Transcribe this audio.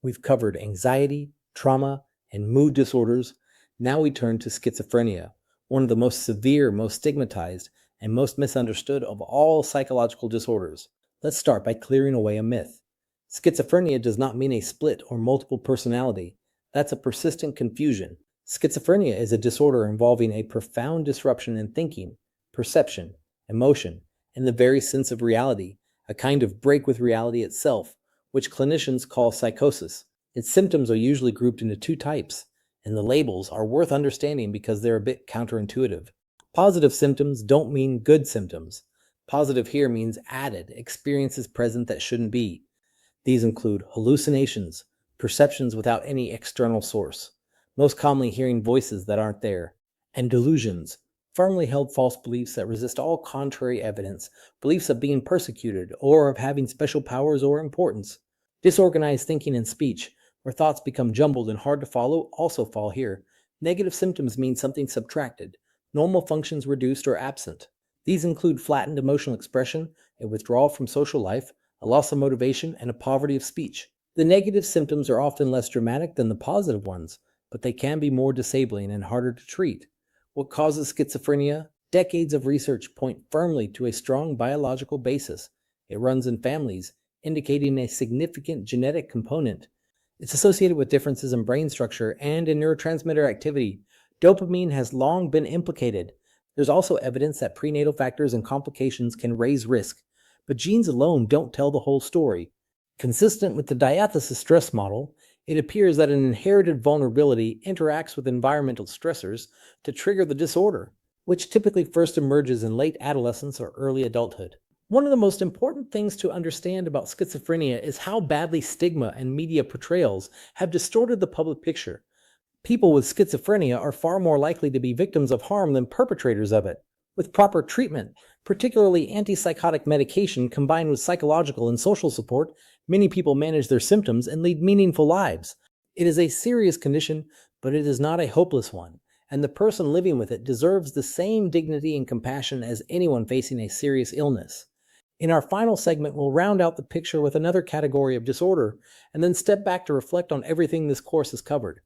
We've covered anxiety, trauma, and mood disorders. Now we turn to schizophrenia, one of the most severe, most stigmatized, and most misunderstood of all psychological disorders. Let's start by clearing away a myth. Schizophrenia does not mean a split or multiple personality. That's a persistent confusion. Schizophrenia is a disorder involving a profound disruption in thinking, perception, emotion, and the very sense of reality, a kind of break with reality itself, which clinicians call psychosis. Its symptoms are usually grouped into two types, and the labels are worth understanding because they're a bit counterintuitive. Positive symptoms don't mean good symptoms. Positive here means added, experiences present that shouldn't be. These include hallucinations, perceptions without any external source, most commonly hearing voices that aren't there, and delusions, firmly held false beliefs that resist all contrary evidence, beliefs of being persecuted or of having special powers or importance. Disorganized thinking and speech, where thoughts become jumbled and hard to follow, also fall here. Negative symptoms mean something subtracted, normal functions reduced or absent. These include flattened emotional expression, a withdrawal from social life, a loss of motivation, and a poverty of speech. The negative symptoms are often less dramatic than the positive ones, but they can be more disabling and harder to treat. What causes schizophrenia? Decades of research point firmly to a strong biological basis. It runs in families, indicating a significant genetic component. It's associated with differences in brain structure and in neurotransmitter activity. Dopamine has long been implicated. There's also evidence that prenatal factors and complications can raise risk, but genes alone don't tell the whole story. Consistent with the diathesis stress model, it appears that an inherited vulnerability interacts with environmental stressors to trigger the disorder, which typically first emerges in late adolescence or early adulthood. One of the most important things to understand about schizophrenia is how badly stigma and media portrayals have distorted the public picture. People with schizophrenia are far more likely to be victims of harm than perpetrators of it. With proper treatment, particularly antipsychotic medication combined with psychological and social support, many people manage their symptoms and lead meaningful lives. It is a serious condition, but it is not a hopeless one, and the person living with it deserves the same dignity and compassion as anyone facing a serious illness. In our final segment, we'll round out the picture with another category of disorder, and then step back to reflect on everything this course has covered.